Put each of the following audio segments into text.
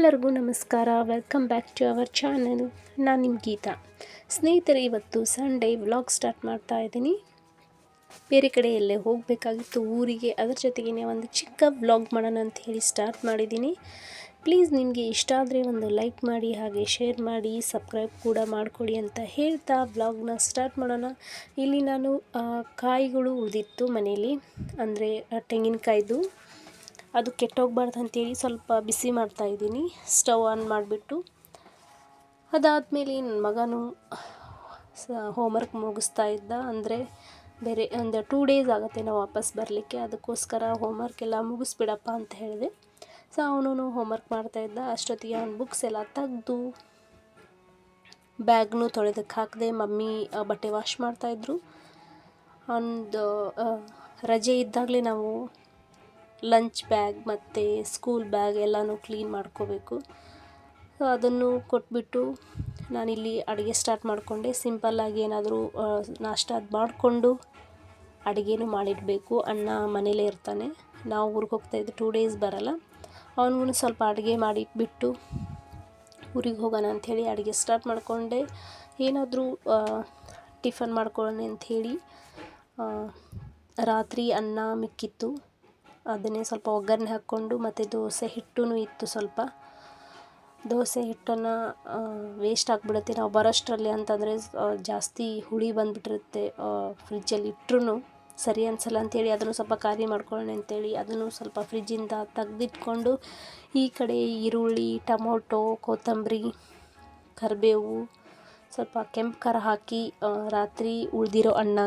ಎಲ್ಲರಿಗೂ ನಮಸ್ಕಾರ. Welcome back to our channel. ನಾನು ನಿಮ್ಮ ಗೀತಾ. ಸ್ನೇಹಿತರೆ, ಇವತ್ತು ಸಂಡೇ ವ್ಲಾಗ್ ಸ್ಟಾರ್ಟ್ ಮಾಡ್ತಾ ಇದ್ದೀನಿ. ಬೇರೆ ಕಡೆ ಎಲ್ಲೇ ಹೋಗಬೇಕಾಗಿತ್ತು ಊರಿಗೆ, ಅದರ ಜೊತೆಗೇ ಒಂದು ಚಿಕ್ಕ ವ್ಲಾಗ್ ಮಾಡೋಣ ಅಂತ ಹೇಳಿ ಸ್ಟಾರ್ಟ್ ಮಾಡಿದ್ದೀನಿ. ಪ್ಲೀಸ್ ನಿಮಗೆ ಇಷ್ಟ ಆದರೆ ಒಂದು ಲೈಕ್ ಮಾಡಿ, ಹಾಗೆ ಶೇರ್ ಮಾಡಿ, ಸಬ್ಸ್ಕ್ರೈಬ್ ಕೂಡ ಮಾಡಿಕೊಡಿ ಅಂತ ಹೇಳ್ತಾ ವ್ಲಾಗ್ನ ಸ್ಟಾರ್ಟ್ ಮಾಡೋಣ. ಇಲ್ಲಿ ನಾನು ಕಾಯಿಗಳು ಉಳಿದಿತ್ತು ಮನೇಲಿ, ಅಂದರೆ ತೆಂಗಿನಕಾಯ್ದು. ಅದು ಕೆಟ್ಟೋಗ್ಬಾರ್ದು ಅಂತೇಳಿ ಸ್ವಲ್ಪ ಬಿಸಿ ಮಾಡ್ತಾಯಿದ್ದೀನಿ, ಸ್ಟವ್ ಆನ್ ಮಾಡಿಬಿಟ್ಟು. ಅದಾದಮೇಲೆ ನನ್ನ ಮಗನೂ ಹೋಮ್ವರ್ಕ್ ಮುಗಿಸ್ತಾ ಇದ್ದ. ಅಂದರೆ ಬೇರೆ ಒಂದು 2 ಡೇಸ್ ಆಗುತ್ತೆ ನಾವು ವಾಪಸ್ ಬರಲಿಕ್ಕೆ, ಅದಕ್ಕೋಸ್ಕರ ಹೋಮ್ವರ್ಕ್ ಎಲ್ಲ ಮುಗಿಸ್ಬಿಡಪ್ಪ ಅಂತ ಹೇಳಿದೆ. ಸೊ ಅವನು ಹೋಮ್ವರ್ಕ್ ಮಾಡ್ತಾಯಿದ್ದ. ಅಷ್ಟೊತ್ತಿಗೆ ಅವ್ನ ಬುಕ್ಸ್ ಎಲ್ಲ ತೆಗೆದು ಬ್ಯಾಗ್ನೂ ತೊಳೆದಕ್ಕೆ ಹಾಕಿದೆ. ಮಮ್ಮಿ ಬಟ್ಟೆ ವಾಶ್ ಮಾಡ್ತಾಯಿದ್ರು. ಒಂದು ರಜೆ ಇದ್ದಾಗಲೇ ನಾವು ಲಂಚ್ ಬ್ಯಾಗ್ ಮತ್ತು ಸ್ಕೂಲ್ ಬ್ಯಾಗ್ ಎಲ್ಲನೂ ಕ್ಲೀನ್ ಮಾಡ್ಕೋಬೇಕು. ಸೊ ಅದನ್ನು ಕೊಟ್ಬಿಟ್ಟು ನಾನಿಲ್ಲಿ ಅಡುಗೆ ಸ್ಟಾರ್ಟ್ ಮಾಡಿಕೊಂಡೆ. ಸಿಂಪಲ್ಲಾಗಿ ಏನಾದರೂ ನಾಷ್ಟ ಅದು ಮಾಡಿಕೊಂಡು ಅಡುಗೆನೂ ಮಾಡಿಡಬೇಕು. ಅಣ್ಣ ಮನೇಲೇ ಇರ್ತಾನೆ, ನಾವು ಊರಿಗೆ ಹೋಗ್ತಾಯಿದ್ದು 2 ಡೇಸ್ ಬರಲ್ಲ. ಅವನಿಗೂ ಸ್ವಲ್ಪ ಅಡುಗೆ ಮಾಡಿಟ್ಬಿಟ್ಟು ಊರಿಗೆ ಹೋಗೋಣ ಅಂಥೇಳಿ ಅಡುಗೆ ಸ್ಟಾರ್ಟ್ ಮಾಡಿಕೊಂಡೆ. ಏನಾದರೂ ಟಿಫನ್ ಮಾಡ್ಕೊಳ್ಳೋಣ ಅಂಥೇಳಿ ರಾತ್ರಿ ಅನ್ನ ಮಿಕ್ಕಿತ್ತು, ಅದನ್ನೇ ಸ್ವಲ್ಪ ಒಗ್ಗರಣೆ ಹಾಕ್ಕೊಂಡು, ಮತ್ತು ದೋಸೆ ಹಿಟ್ಟೂ ಇತ್ತು ಸ್ವಲ್ಪ. ದೋಸೆ ಹಿಟ್ಟನ್ನು ವೇಸ್ಟ್ ಆಗಿಬಿಡುತ್ತೆ ನಾವು ಬರೋಷ್ಟರಲ್ಲಿ, ಅಂತಂದರೆ ಜಾಸ್ತಿ ಹುಳಿ ಬಂದುಬಿಟ್ಟಿರುತ್ತೆ. ಫ್ರಿಜ್ಜಲ್ಲಿ ಇಟ್ಟರೂ ಸರಿ ಅನಿಸಲ್ಲ ಅಂಥೇಳಿ ಅದನ್ನು ಸ್ವಲ್ಪ ಖಾಲಿ ಮಾಡ್ಕೊಳ್ಳೋಣ ಅಂಥೇಳಿ ಅದನ್ನು ಸ್ವಲ್ಪ ಫ್ರಿಜ್ಜಿಂದ ತೆಗೆದಿಟ್ಕೊಂಡು, ಈ ಕಡೆ ಈರುಳ್ಳಿ, ಟೊಮೊಟೊ, ಕೊತ್ತಂಬರಿ, ಕರಿಬೇವು, ಸ್ವಲ್ಪ ಕೆಂಪು ಖಾರ ಹಾಕಿ ರಾತ್ರಿ ಉಳಿದಿರೋ ಅನ್ನ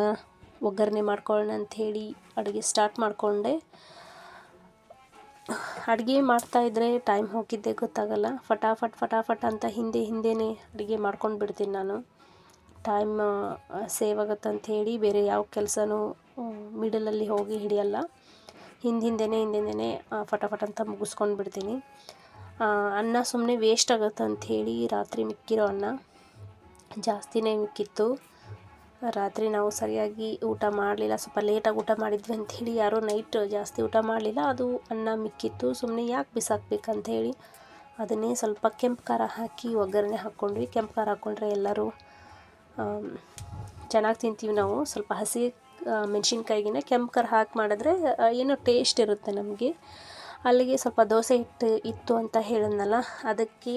ಒಗ್ಗರಣೆ ಮಾಡ್ಕೊಳ್ಳೋಣ ಅಂಥೇಳಿ ಅಡುಗೆ ಸ್ಟಾರ್ಟ್ ಮಾಡಿಕೊಂಡೆ. ಅಡುಗೆ ಮಾಡ್ತಾಯಿದ್ರೆ ಟೈಮ್ ಹೋಗಿದ್ದೆ ಗೊತ್ತಾಗಲ್ಲ. ಫಟಾಫಟ್ ಅಂತ ಹಿಂದೆನೇ ಅಡುಗೆ ಮಾಡ್ಕೊಂಡು ಬಿಡ್ತೀನಿ ನಾನು. ಟೈಮ್ ಸೇವ್ ಆಗುತ್ತೆ ಅಂಥೇಳಿ ಬೇರೆ ಯಾವ ಕೆಲಸನೂ ಮಿಡಲಲ್ಲಿ ಹೋಗಿ ಹಿಡಿಯಲ್ಲ. ಹಿಂದೆನೇ ಫಟಾಫಟ್ ಅಂತ ಮುಗಿಸ್ಕೊಂಡು ಬಿಡ್ತೀನಿ. ಅನ್ನ ಸುಮ್ಮನೆ ವೇಸ್ಟ್ ಆಗುತ್ತೆ ಅಂಥೇಳಿ ರಾತ್ರಿ ಮಿಕ್ಕಿರೋ ಅನ್ನ ಜಾಸ್ತಿನೇ ಮಿಕ್ಕಿತ್ತು. ರಾತ್ರಿ ನಾವು ಸರಿಯಾಗಿ ಊಟ ಮಾಡಲಿಲ್ಲ, ಸ್ವಲ್ಪ ಲೇಟಾಗಿ ಊಟ ಮಾಡಿದ್ವಿ ಅಂಥೇಳಿ ಯಾರೂ ನೈಟ್ ಜಾಸ್ತಿ ಊಟ ಮಾಡಲಿಲ್ಲ. ಅದು ಅನ್ನ ಮಿಕ್ಕಿತ್ತು, ಸುಮ್ಮನೆ ಯಾಕೆ ಬಿಸಾಕಬೇಕಂಥೇಳಿ ಅದನ್ನೇ ಸ್ವಲ್ಪ ಕೆಂಪು ಖಾರ ಹಾಕಿ ಒಗ್ಗರಣೆ ಹಾಕ್ಕೊಂಡ್ವಿ. ಕೆಂಪು ಖಾರ ಹಾಕ್ಕೊಂಡ್ರೆ ಎಲ್ಲರೂ ಚೆನ್ನಾಗಿ ತಿಂತೀವಿ ನಾವು. ಸ್ವಲ್ಪ ಹಸಿ ಮೆಣಸಿನ್ಕಾಯಿಗಿನ ಕೆಂಪು ಖಾರ ಹಾಕಿ ಮಾಡಿದ್ರೆ ಏನೋ ಟೇಸ್ಟ್ ಇರುತ್ತೆ ನಮಗೆ. ಅಲ್ಲಿಗೆ ಸ್ವಲ್ಪ ದೋಸೆ ಹಿಟ್ಟು ಇತ್ತು ಅಂತ ಹೇಳಿದ್ನಲ್ಲ, ಅದಕ್ಕೆ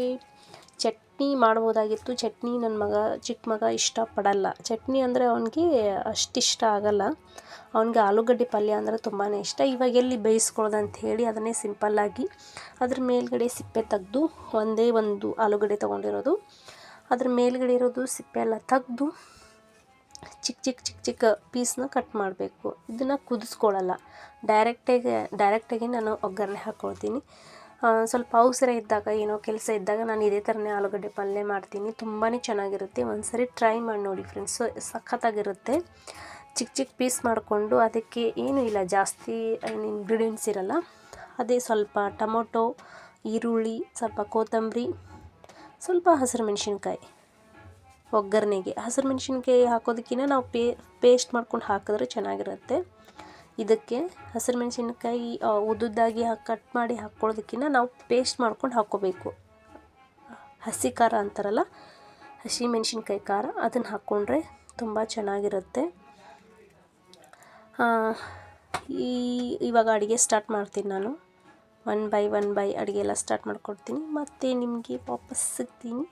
ಚಟ್ನಿ ಮಾಡ್ಬೋದಾಗಿತ್ತು. ಚಟ್ನಿ ನನ್ನ ಚಿಕ್ಕ ಮಗ ಇಷ್ಟಪಡಲ್ಲ. ಚಟ್ನಿ ಅಂದರೆ ಅವನಿಗೆ ಅಷ್ಟಿಷ್ಟ ಆಗಲ್ಲ. ಅವನಿಗೆ ಆಲೂಗಡ್ಡೆ ಪಲ್ಯ ಅಂದರೆ ತುಂಬಾ ಇಷ್ಟ. ಇವಾಗ ಎಲ್ಲಿ ಬೇಯಿಸ್ಕೊಳ್ಳೋದು ಅಂಥೇಳಿ ಅದನ್ನೇ ಸಿಂಪಲ್ಲಾಗಿ ಅದ್ರ ಮೇಲ್ಗಡೆ ಸಿಪ್ಪೆ ತೆಗೆದು, ಒಂದೇ ಒಂದು ಆಲೂಗಡ್ಡೆ ತೊಗೊಂಡಿರೋದು, ಅದ್ರ ಮೇಲ್ಗಡೆ ಇರೋದು ಸಿಪ್ಪೆ ಎಲ್ಲ ತೆಗೆದು ಚಿಕ್ಕ ಪೀಸ್ನ ಕಟ್ ಮಾಡಬೇಕು. ಇದನ್ನು ಕುದಿಸ್ಕೊಳ್ಳಲ್ಲ, ಡೈರೆಕ್ಟಾಗಿ ನಾನು ಒಗ್ಗರಣೆ ಹಾಕ್ಕೊಳ್ತೀನಿ. ಸ್ವಲ್ಪ ಅವಸರ ಇದ್ದಾಗ, ಏನೋ ಕೆಲಸ ಇದ್ದಾಗ ನಾನು ಇದೇ ಥರನೇ ಆಲೂಗಡ್ಡೆ ಪಲ್ಯ ಮಾಡ್ತೀನಿ. ತುಂಬಾ ಚೆನ್ನಾಗಿರುತ್ತೆ. ಒಂದು ಸರಿ ಟ್ರೈ ಮಾಡಿ ನೋಡಿ ಫ್ರೆಂಡ್ಸ್, ಸಖತ್ತಾಗಿರುತ್ತೆ. ಚಿಕ್ಕ ಪೀಸ್ ಮಾಡಿಕೊಂಡು ಅದಕ್ಕೆ ಏನೂ ಇಲ್ಲ, ಜಾಸ್ತಿ ಇಂಗ್ರೀಡಿಯೆಂಟ್ಸ್ ಇರಲ್ಲ. ಅದೇ ಸ್ವಲ್ಪ ಟೊಮೊಟೊ, ಈರುಳ್ಳಿ, ಸ್ವಲ್ಪ ಕೊತ್ತಂಬರಿ, ಸ್ವಲ್ಪ ಹಸಿರು ಮೆಣಸಿನ್ಕಾಯಿ. ಒಗ್ಗರಣೆಗೆ ಹಸಿರು ಮೆಣಸಿನ್ಕಾಯಿ ಹಾಕೋದಕ್ಕಿಂತ ನಾವು ಪೇಸ್ಟ್ ಮಾಡ್ಕೊಂಡು ಹಾಕಿದ್ರೆ ಚೆನ್ನಾಗಿರುತ್ತೆ. ಇದಕ್ಕೆ ಹಸಿರು ಮೆಣಸಿನ್ಕಾಯಿ ಉದ್ದುದ್ದಾಗಿ ಕಟ್ ಮಾಡಿ ಹಾಕ್ಕೊಳ್ಳೋದಕ್ಕಿಂತ ನಾವು ಪೇಸ್ಟ್ ಮಾಡ್ಕೊಂಡು ಹಾಕ್ಕೋಬೇಕು. ಹಸಿ ಖಾರ ಅಂತಾರಲ್ಲ, ಹಸಿ ಮೆಣಸಿನ್ಕಾಯಿ ಖಾರ, ಅದನ್ನು ಹಾಕ್ಕೊಂಡ್ರೆ ತುಂಬ ಚೆನ್ನಾಗಿರುತ್ತೆ. ಇವಾಗ ಅಡುಗೆ ಸ್ಟಾರ್ಟ್ ಮಾಡ್ತೀನಿ ನಾನು. ಒನ್ ಬೈ ಅಡುಗೆ ಎಲ್ಲ ಸ್ಟಾರ್ಟ್ ಮಾಡ್ಕೊಡ್ತೀನಿ, ಮತ್ತು ನಿಮಗೆ ವಾಪಸ್ ಸಿಗ್ತೀನಿ.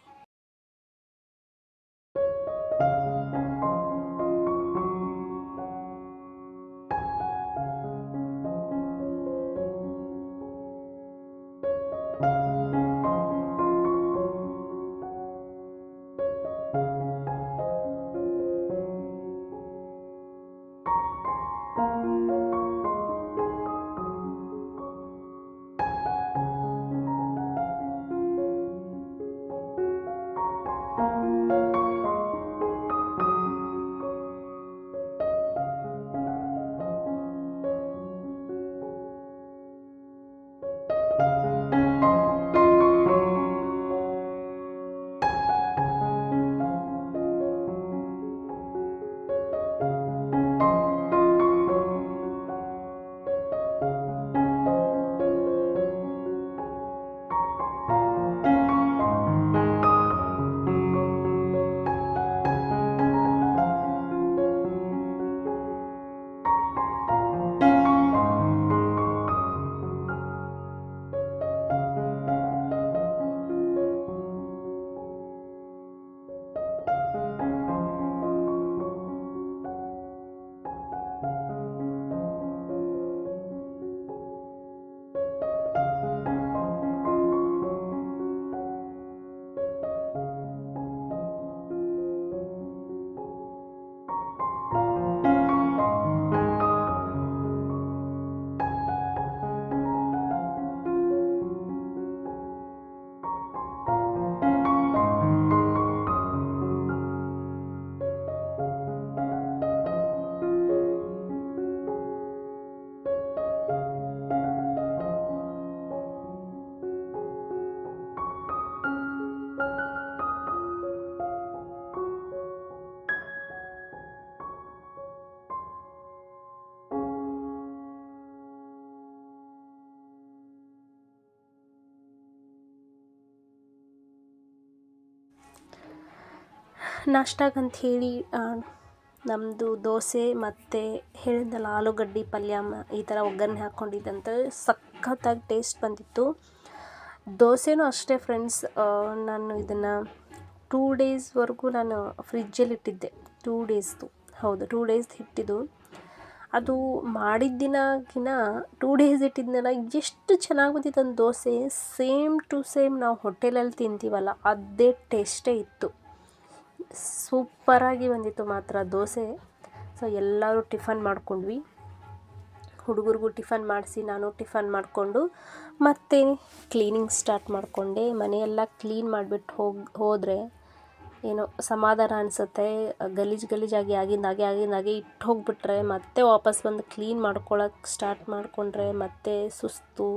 ನಾಷ್ಟಾಗಂತ ಹೇಳಿ ನಮ್ಮದು ದೋಸೆ ಮತ್ತು ಹೇಳಿದ್ನಲ್ಲ ಆಲೂಗಡ್ಡೆ ಪಲ್ಯ ಈ ಥರ ಒಗ್ಗರಣೆ ಹಾಕ್ಕೊಂಡಿದ್ದಂತ ಸಖತ್ತಾಗಿ ಟೇಸ್ಟ್ ಬಂದಿತ್ತು. ದೋಸೆನೂ ಅಷ್ಟೇ ಫ್ರೆಂಡ್ಸ್, ನಾನು ಇದನ್ನು 2 ಡೇಸ್ವರೆಗೂ ನಾನು ಫ್ರಿಜ್ಜಲ್ಲಿ ಇಟ್ಟಿದ್ದೆ. 2 ಡೇಸ್ದು, ಹೌದು 2 ಡೇಸ್ ಇಟ್ಟಿದ್ದು. ಅದು ಮಾಡಿದ ದಿನಕ್ಕಿಂತ 2 ಡೇಸ್ ಇಟ್ಟಿದ್ನಲ್ಲ, ಎಷ್ಟು ಚೆನ್ನಾಗಿ ಬಂದಿತ್ತು ಒಂದು ದೋಸೆ. ಸೇಮ್ ಟು ಸೇಮ್ ನಾವು ಹೋಟೆಲಲ್ಲಿ ತಿಂತೀವಲ್ಲ ಅದೇ ಟೇಸ್ಟೇ ಇತ್ತು. ಸೂಪರಾಗಿ ಬಂದಿತ್ತು ಮಾತ್ರ ದೋಸೆ. ಸೊ ಎಲ್ಲರೂ ಟಿಫನ್ ಮಾಡ್ಕೊಂಡ್ವಿ. ಹುಡುಗರಿಗೂ ಟಿಫನ್ ಮಾಡಿಸಿ ನಾನು ಟಿಫನ್ ಮಾಡಿಕೊಂಡು ಮತ್ತೆ ಕ್ಲೀನಿಂಗ್ ಸ್ಟಾರ್ಟ್ ಮಾಡಿಕೊಂಡೆ. ಮನೆಯೆಲ್ಲ ಕ್ಲೀನ್ ಮಾಡಿಬಿಟ್ಟು ಹೋದರೆ ಏನೋ ಸಮಾಧಾನ ಅನಿಸುತ್ತೆ. ಗಲೀಜಾಗಿ ಆಗಿಂದಾಗೆ ಇಟ್ಟು ಹೋಗಿಬಿಟ್ರೆ ಮತ್ತೆ ವಾಪಸ್ ಬಂದು ಕ್ಲೀನ್ ಮಾಡ್ಕೊಳಕ್ಕೆ ಸ್ಟಾರ್ಟ್ ಮಾಡಿಕೊಂಡ್ರೆ ಮತ್ತೆ ಸುಸ್ತು.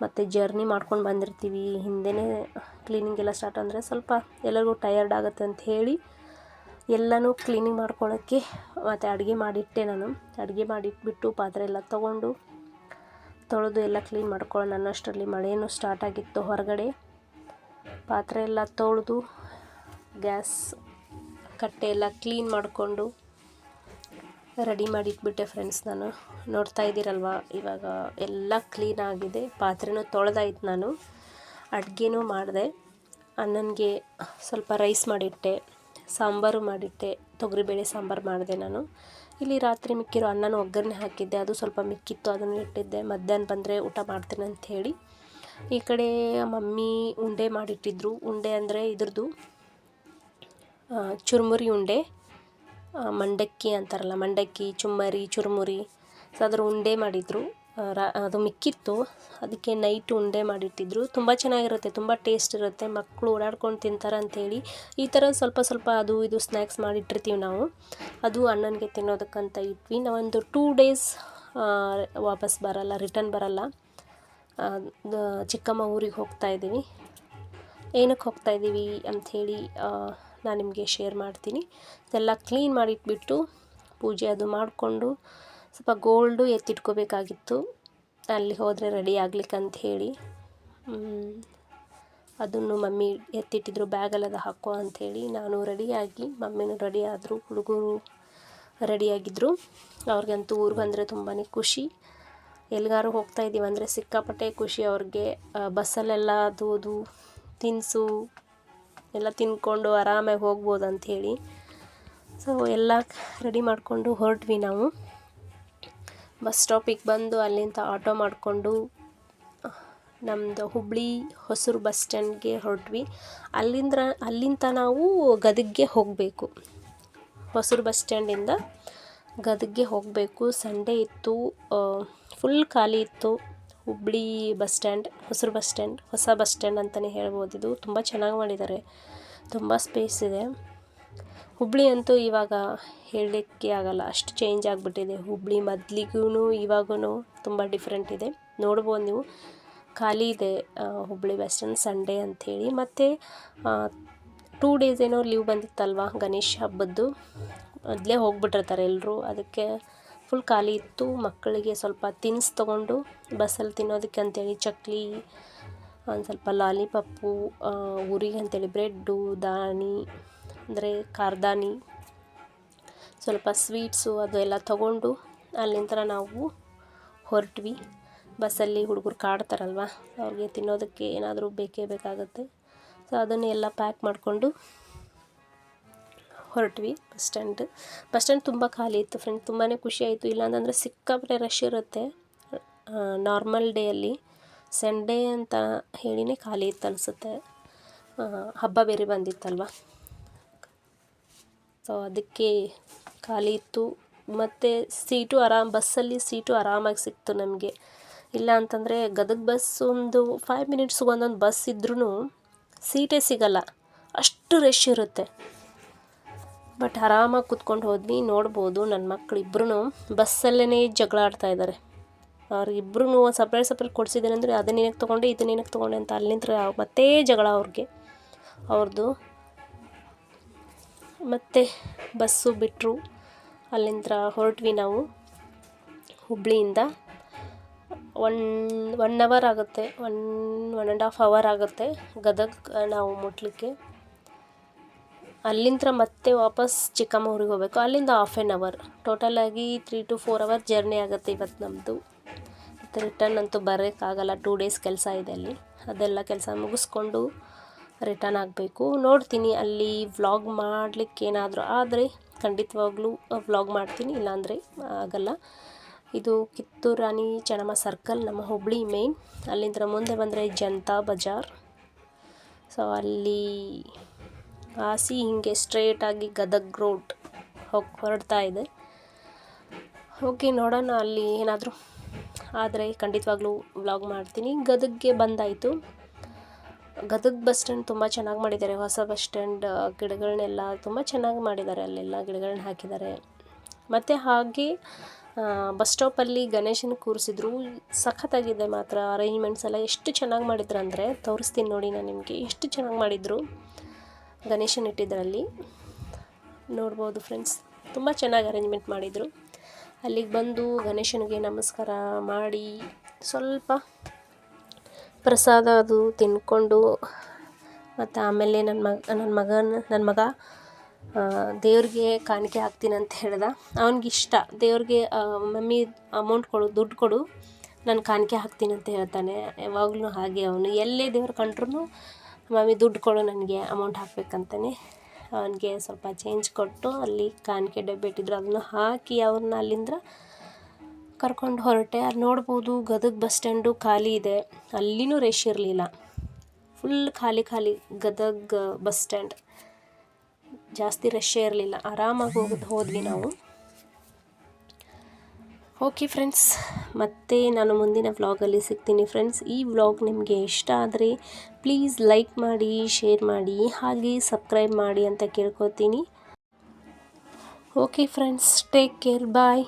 ಮತ್ತು ಜರ್ನಿ ಮಾಡ್ಕೊಂಡು ಬಂದಿರ್ತೀವಿ, ಹಿಂದೆಯೇ ಕ್ಲೀನಿಂಗ್ ಎಲ್ಲ ಸ್ಟಾರ್ಟ್ ಅಂದರೆ ಸ್ವಲ್ಪ ಎಲ್ಲರಿಗೂ ಟಯರ್ಡ್ ಆಗುತ್ತೆ ಅಂತ ಹೇಳಿ ಎಲ್ಲನೂ ಕ್ಲೀನಿಂಗ್ ಮಾಡ್ಕೊಳ್ಳೋಕ್ಕೆ ಮತ್ತು ಅಡುಗೆ ಮಾಡಿಟ್ಟೆ. ನಾನು ಅಡುಗೆ ಮಾಡಿಟ್ಬಿಟ್ಟು ಪಾತ್ರೆ ಎಲ್ಲ ತೊಳೆದು ಎಲ್ಲ ಕ್ಲೀನ್ ಮಾಡ್ಕೊಳ್ಳೋಣ ಅನ್ನೋಷ್ಟರಲ್ಲಿ ಮಳೆಯೂ ಸ್ಟಾರ್ಟ್ ಆಗಿತ್ತು ಹೊರಗಡೆ. ಪಾತ್ರೆ ಎಲ್ಲ ತೊಳೆದು ಗ್ಯಾಸ್ ಕಟ್ಟೆ ಎಲ್ಲ ಕ್ಲೀನ್ ಮಾಡಿಕೊಂಡು ರೆಡಿ ಮಾಡಿಟ್ಬಿಟ್ಟೆ ಫ್ರೆಂಡ್ಸ್. ನಾನು ನೋಡ್ತಾ ಇದ್ದೀರಲ್ವ, ಇವಾಗ ಎಲ್ಲ ಕ್ಲೀನ್ ಆಗಿದೆ. ಪಾತ್ರೆನೂ ತೊಳೆದಾಯ್ತು. ನಾನು ಅಡುಗೆನೂ ಮಾಡಿದೆ. ಅಣ್ಣನಿಗೆ ಸ್ವಲ್ಪ ರೈಸ್ ಮಾಡಿಟ್ಟೆ, ಸಾಂಬಾರು ಮಾಡಿಟ್ಟೆ, ತೊಗರಿಬೇಳೆ ಸಾಂಬಾರು ಮಾಡಿದೆ ನಾನು. ಇಲ್ಲಿ ರಾತ್ರಿ ಮಿಕ್ಕಿರೋ ಅನ್ನನೂ ಒಗ್ಗರಣೆ ಹಾಕಿದ್ದೆ, ಅದು ಸ್ವಲ್ಪ ಮಿಕ್ಕಿತ್ತು, ಅದನ್ನು ಇಟ್ಟಿದ್ದೆ. ಮಧ್ಯಾಹ್ನ ಬಂದರೆ ಊಟ ಮಾಡ್ತೇನೆ ಅಂಥೇಳಿ ಈ ಕಡೆ ಮಮ್ಮಿ ಉಂಡೆ ಮಾಡಿಟ್ಟಿದ್ರು. ಉಂಡೆ ಅಂದರೆ ಇದ್ರದ್ದು ಚುರುಮುರಿ ಉಂಡೆ, ಮಂಡಕ್ಕಿ ಅಂತಾರಲ್ಲ, ಮಂಡಕ್ಕಿ, ಚುರುಮುರಿ. ಸೊ ಅದರ ಉಂಡೆ ಮಾಡಿದರು. ಅದು ಮಿಕ್ಕಿತ್ತು, ಅದಕ್ಕೆ ನೈಟ್ ಉಂಡೆ ಮಾಡಿಟ್ಟಿದ್ರು. ತುಂಬ ಚೆನ್ನಾಗಿರುತ್ತೆ, ತುಂಬ ಟೇಸ್ಟ್ ಇರುತ್ತೆ. ಮಕ್ಕಳು ಓಡಾಡ್ಕೊಂಡು ತಿಂತಾರೆ ಅಂಥೇಳಿ ಈ ಥರ ಸ್ವಲ್ಪ ಅದು ಇದು ಸ್ನ್ಯಾಕ್ಸ್ ಮಾಡಿಟ್ಟಿರ್ತೀವಿ ನಾವು. ಅದು ಅಣ್ಣನಿಗೆ ತಿನ್ನೋದಕ್ಕಂತ ಇಟ್ವಿ. ನಾವೊಂದು 2 ಡೇಸ್ ವಾಪಸ್ ಬರಲ್ಲ, ರಿಟರ್ನ್ ಬರಲ್ಲ. ಚಿಕ್ಕಮ್ಮ ಊರಿಗೆ ಹೋಗ್ತಾಯಿದ್ದೀವಿ. ಏನಕ್ಕೆ ಹೋಗ್ತಾಯಿದ್ದೀವಿ ಅಂಥೇಳಿ ನಾನು ನಿಮಗೆ ಶೇರ್ ಮಾಡ್ತೀನಿ. ಎಲ್ಲ ಕ್ಲೀನ್ ಮಾಡಿಟ್ಬಿಟ್ಟು ಪೂಜೆ ಅದು ಮಾಡಿಕೊಂಡು ಸ್ವಲ್ಪ ಗೋಲ್ಡು ಎತ್ತಿಟ್ಕೋಬೇಕಾಗಿತ್ತು, ಅಲ್ಲಿ ಹೋದರೆ ರೆಡಿ ಆಗ್ಲಿಕ್ಕಂತ ಹೇಳಿ. ಅದನ್ನು ಮಮ್ಮಿ ಎತ್ತಿಟ್ಟಿದ್ರು, ಬ್ಯಾಗಲ್ಲದ ಹಾಕೋ ಅಂಥೇಳಿ. ನಾನು ರೆಡಿಯಾಗಿ, ಮಮ್ಮಿನೂ ರೆಡಿ ಆದರು, ಹುಡುಗರು ರೆಡಿಯಾಗಿದ್ದರು. ಅವ್ರಿಗಂತೂ ಊರಿಗೆ ಬಂದರೆ ತುಂಬಾ ಖುಷಿ. ಎಲ್ಲಿಗಾರು ಹೋಗ್ತಾಯಿದ್ದೀವಿ ಅಂದರೆ ಸಿಕ್ಕಾಪಟ್ಟೆ ಖುಷಿ ಅವ್ರಿಗೆ. ಬಸ್ಸಲ್ಲೆಲ್ಲ ಅದು ತಿನಿಸು ಎಲ್ಲ ತಿಂದ್ಕೊಂಡು ಆರಾಮಾಗಿ ಹೋಗ್ಬೋದು ಅಂಥೇಳಿ. ಸೊ ಎಲ್ಲ ರೆಡಿ ಮಾಡಿಕೊಂಡು ಹೊರಟ್ವಿ ನಾವು. ಬಸ್ ಸ್ಟಾಪಿಗೆ ಬಂದು ಅಲ್ಲಿಂದ ಆಟೋ ಮಾಡಿಕೊಂಡು ನಮ್ಮದು ಹುಬ್ಬಳ್ಳಿ ಹೊಸೂರು ಬಸ್ ಸ್ಟ್ಯಾಂಡ್ಗೆ ಹೊರಟ್ವಿ. ಅಲ್ಲಿಂದ ನಾವು ಗದಗಿಗೆ ಹೋಗಬೇಕು. ಹೊಸೂರು ಬಸ್ ಸ್ಟ್ಯಾಂಡಿಂದ ಗದಗಿಗೆ ಹೋಗಬೇಕು. ಸಂಡೇ ಇತ್ತು, ಫುಲ್ ಖಾಲಿ ಇತ್ತು Hubballi bus stand. Hosur bus stand, ಹೊಸ ಬಸ್ ಸ್ಟ್ಯಾಂಡ್ ಅಂತಲೇ ಹೇಳ್ಬೋದು. ಇದು ತುಂಬ ಚೆನ್ನಾಗಿ ಮಾಡಿದ್ದಾರೆ, ತುಂಬ ಸ್ಪೇಸ್ ಇದೆ. ಹುಬ್ಬಳ್ಳಿ ಅಂತೂ ಇವಾಗ ಹೇಳಲಿಕ್ಕೆ ಆಗಲ್ಲ, ಅಷ್ಟು ಚೇಂಜ್ ಆಗಿಬಿಟ್ಟಿದೆ. ಹುಬ್ಬಳ್ಳಿ ಮೊದಲಿಗೂ ಇವಾಗೂ ತುಂಬ ಡಿಫ್ರೆಂಟ್ ಇದೆ. ನೋಡ್ಬೋದು ನೀವು, ಖಾಲಿ ಇದೆ ಹುಬ್ಬಳ್ಳಿ ಬಸ್ ಸ್ಟ್ಯಾಂಡ್ ಸಂಡೇ ಅಂಥೇಳಿ. ಮತ್ತು 2 ಡೇಸ್ ಏನೋ ಲೀವ್ ಬಂದಿತ್ತಲ್ವ ಗಣೇಶ ಹಬ್ಬದ್ದು, ಮೊದಲೇ ಹೋಗ್ಬಿಟ್ಟಿರ್ತಾರೆ ಎಲ್ಲರೂ. ಅದಕ್ಕೆ ಫುಲ್ ಖಾಲಿ ಇತ್ತು. ಮಕ್ಕಳಿಗೆ ಸ್ವಲ್ಪ ತಿನ್ಸ್ ತೊಗೊಂಡು ಬಸ್ಸಲ್ಲಿ ತಿನ್ನೋದಕ್ಕೆ ಅಂತೇಳಿ ಚಕ್ಲಿ, ಒಂದು ಸ್ವಲ್ಪ ಲಾಲಿಪಪ್ಪು, ಊರಿಗೆ ಅಂತೇಳಿ ಬ್ರೆಡ್ಡು, ದಾಣಿ ಅಂದರೆ ಖಾರದಾನಿ, ಸ್ವಲ್ಪ ಸ್ವೀಟ್ಸು ಅದು ಎಲ್ಲ ತೊಗೊಂಡು ಅಲ್ಲಿಂದ ನಾವು ಹೊರಟ್ವಿ. ಬಸ್ಸಲ್ಲಿ ಹುಡುಗರು ಕಾಡ್ತಾರಲ್ವ, ಅವ್ರಿಗೆ ತಿನ್ನೋದಕ್ಕೆ ಏನಾದರೂ ಬೇಕೇ ಬೇಕಾಗುತ್ತೆ. ಸೊ ಅದನ್ನೆಲ್ಲ ಪ್ಯಾಕ್ ಮಾಡಿಕೊಂಡು ಹೊರಟ್ವಿ. ಬಸ್ ಸ್ಟ್ಯಾಂಡ್ ತುಂಬ ಖಾಲಿ ಇತ್ತು ಫ್ರೆಂಡ್ಸ್. ತುಂಬಾ ಖುಷಿ ಆಯಿತು. ಇಲ್ಲಾಂತಂದರೆ ಸಿಕ್ಕಾಪಟ್ಟೆ ರಶ್ ಇರುತ್ತೆ ನಾರ್ಮಲ್ ಡೇಯಲ್ಲಿ. ಸಂಡೇ ಅಂತ ಹೇಳಿನೇ ಖಾಲಿ ಇತ್ತು ಅನಿಸುತ್ತೆ, ಹಬ್ಬ ಬೇರೆ ಬಂದಿತ್ತಲ್ವ. ಸೊ ಅದಕ್ಕೆ ಖಾಲಿ ಇತ್ತು. ಮತ್ತು ಬಸ್ಸಲ್ಲಿ ಸೀಟು ಆರಾಮಾಗಿ ಸಿಕ್ತು ನಮಗೆ. ಇಲ್ಲ ಅಂತಂದರೆ ಗದಗ ಬಸ್ ಒಂದು 5 ಮಿನಿಟ್ಸ್ಗೆ ಒಂದೊಂದು ಬಸ್ ಇದ್ರೂ ಸೀಟೇ ಸಿಗಲ್ಲ, ಅಷ್ಟು ರಶ್ ಇರುತ್ತೆ. ಬಟ್ ಆರಾಮಾಗಿ ಕೂತ್ಕೊಂಡು ಹೋದ್ವಿ. ನೋಡ್ಬೋದು ನನ್ನ ಮಕ್ಕಳು ಇಬ್ಬರೂ ಬಸ್ಸಲ್ಲೇ ಜಗಳ ಆಡ್ತಾಯಿದ್ದಾರೆ. ಅವ್ರಿಗಿಬ್ರು ಸಪ್ರೇಟ್ ಕೊಡಿಸಿದ್ದೇನೆ ಅಂದರೆ ಅದನ್ನೇನಕ್ಕೆ ತೊಗೊಂಡೆ ಇದನ್ನೇನಕ್ಕೆ ತೊಗೊಂಡೆ ಅಂತ ಅಲ್ಲಿಂದ ಮತ್ತೆ ಜಗಳ ಅವ್ರದ್ದು. ಮತ್ತು ಬಸ್ಸು ಬಿಟ್ಟರು, ಅಲ್ಲಿಂದ ಹೊರಟ್ವಿ ನಾವು. ಹುಬ್ಬಳ್ಳಿಯಿಂದ 1 ಅವರ್ ಆಗುತ್ತೆ, 1.5 ಅವರ್ ಆಗುತ್ತೆ ಗದಗ ನಾವು ಮುಟ್ಲಿಕ್ಕೆ. ಅಲ್ಲಿಂದ ಮತ್ತೆ ವಾಪಸ್ ಚಿಕ್ಕಮ್ಮ ಊರಿಗೆ ಹೋಗಬೇಕು. ಅಲ್ಲಿಂದ 1/2 ಅವರ್, ಟೋಟಲಾಗಿ 3 to 4 ಅವರ್ ಜರ್ನಿ ಆಗುತ್ತೆ ಇವತ್ತು ನಮ್ಮದು. ಮತ್ತು ರಿಟರ್ನ್ ಅಂತೂ ಬರೋಕ್ಕಾಗಲ್ಲ, 2 ಡೇಸ್ ಕೆಲಸ ಇದೆ ಅಲ್ಲಿ. ಅದೆಲ್ಲ ಕೆಲಸ ಮುಗಿಸ್ಕೊಂಡು ರಿಟರ್ನ್ ಆಗಬೇಕು. ನೋಡ್ತೀನಿ ಅಲ್ಲಿ ವ್ಲಾಗ್ ಮಾಡಲಿಕ್ಕೆ ಏನಾದರೂ ಆದರೆ ಖಂಡಿತವಾಗ್ಲೂ ವ್ಲಾಗ್ ಮಾಡ್ತೀನಿ, ಇಲ್ಲಾಂದರೆ ಆಗಲ್ಲ. ಇದು ಕಿತ್ತೂರು ರಾಣಿ ಚೆನ್ನಮ್ಮ ಸರ್ಕಲ್, ನಮ್ಮ ಹುಬ್ಳಿ ಮೇನ್. ಅಲ್ಲಿಂದ ಮುಂದೆ ಬಂದರೆ ಜನತಾ ಬಜಾರ್. ಸೊ ಅಲ್ಲಿ ಹಾಸಿ ಹಿಂಗೆ ಸ್ಟ್ರೇಟಾಗಿ ಗದಗ್ ರೋಡ್ ಹೊರಡ್ತಾ ಇದೆ. ಓಕೆ, ನೋಡೋಣ ಅಲ್ಲಿ ಏನಾದರೂ ಆದರೆ ಖಂಡಿತವಾಗ್ಲೂ ವ್ಲಾಗ್ ಮಾಡ್ತೀನಿ. ಗದಗ್ಗೆ ಬಂದಾಯಿತು. ಗದಗ್ ಬಸ್ ಸ್ಟ್ಯಾಂಡ್ ತುಂಬ ಚೆನ್ನಾಗಿ ಮಾಡಿದ್ದಾರೆ, ಹೊಸ ಬಸ್ ಸ್ಟ್ಯಾಂಡ್. ಗಿಡಗಳನ್ನೆಲ್ಲ ತುಂಬ ಚೆನ್ನಾಗಿ ಮಾಡಿದ್ದಾರೆ, ಅಲ್ಲೆಲ್ಲ ಗಿಡಗಳನ್ನ ಹಾಕಿದ್ದಾರೆ. ಮತ್ತು ಹಾಗೆ ಬಸ್ ಸ್ಟಾಪಲ್ಲಿ ಗಣೇಶನ ಕೂರಿಸಿದ್ರು, ಸಖತ್ತಾಗಿದೆ ಮಾತ್ರ. ಅರೇಂಜ್ಮೆಂಟ್ಸ್ ಎಲ್ಲ ಎಷ್ಟು ಚೆನ್ನಾಗಿ ಮಾಡಿದ್ರು ಅಂದರೆ ತೋರಿಸ್ತೀನಿ ನೋಡಿ ನಾನು ನಿಮಗೆ, ಎಷ್ಟು ಚೆನ್ನಾಗಿ ಮಾಡಿದರು. ಗಣೇಶನ ಇಟ್ಟಿದ್ದರಲ್ಲಿ ನೋಡ್ಬೋದು ಫ್ರೆಂಡ್ಸ್, ತುಂಬ ಚೆನ್ನಾಗಿ ಅರೇಂಜ್ಮೆಂಟ್ ಮಾಡಿದರು. ಅಲ್ಲಿಗೆ ಬಂದು ಗಣೇಶನಿಗೆ ನಮಸ್ಕಾರ ಮಾಡಿ ಸ್ವಲ್ಪ ಪ್ರಸಾದ ಅದು ತಿಂದ್ಕೊಂಡು, ಮತ್ತು ಆಮೇಲೆ ನನ್ನ ಮಗ ದೇವ್ರಿಗೆ ಕಾಣಿಕೆ ಹಾಕ್ತೀನಿ ಅಂತ ಹೇಳ್ದ. ಅವನಿಗಿಷ್ಟ ದೇವ್ರಿಗೆ, ಮಮ್ಮಿ ಅಮೌಂಟ್ ಕೊಡು, ದುಡ್ಡು ಕೊಡು, ನಾನು ಕಾಣಿಕೆ ಹಾಕ್ತೀನಿ ಅಂತ ಹೇಳ್ತಾನೆ ಯಾವಾಗಲೂ. ಹಾಗೆ ಅವನು ಎಲ್ಲೇ ದೇವ್ರು ಕಂಡ್ರೂ ಮಮ್ಮಿ ದುಡ್ಡು ಕೊಡು, ನನಗೆ ಅಮೌಂಟ್ ಹಾಕ್ಬೇಕಂತಾನೆ. ಅವನಿಗೆ ಸ್ವಲ್ಪ ಚೇಂಜ್ ಕೊಟ್ಟು ಅಲ್ಲಿ ಕಾಣಿಕೆ ಡಬ್ಬಿ ಇಟ್ಟಿದ್ರು, ಅದನ್ನು ಹಾಕಿ ಅವ್ರನ್ನ ಅಲ್ಲಿಂದ ಕರ್ಕೊಂಡು ಹೊರಟೆ. ಅಲ್ಲಿ ನೋಡ್ಬೋದು ಗದಗ್ ಬಸ್ ಸ್ಟ್ಯಾಂಡು ಖಾಲಿ ಇದೆ, ಅಲ್ಲಿನೂ ರಶ್ ಇರಲಿಲ್ಲ, ಫುಲ್ ಖಾಲಿ ಗದಗ್ ಬಸ್ ಸ್ಟ್ಯಾಂಡ್. ಜಾಸ್ತಿ ರಶ್ಶೇ ಇರಲಿಲ್ಲ, ಆರಾಮಾಗಿ ಹೋದ್ವಿ ನಾವು. ಓಕೆ ಫ್ರೆಂಡ್ಸ್, ಮತ್ತೆ ನಾನು ಮುಂದಿನ ವ್ಲಾಗಲ್ಲಿ ಸಿಗ್ತೀನಿ ಫ್ರೆಂಡ್ಸ್. ಈ ವ್ಲಾಗ್ ನಿಮಗೆ ಇಷ್ಟ ಆದರೆ ಪ್ಲೀಸ್ ಲೈಕ್ ಮಾಡಿ, ಶೇರ್ ಮಾಡಿ, ಹಾಗೆ ಸಬ್ಸ್ಕ್ರೈಬ್ ಮಾಡಿ ಅಂತ ಕೇಳ್ಕೊತೀನಿ. ಓಕೆ ಫ್ರೆಂಡ್ಸ್, ಟೇಕ್ ಕೇರ್, ಬಾಯ್.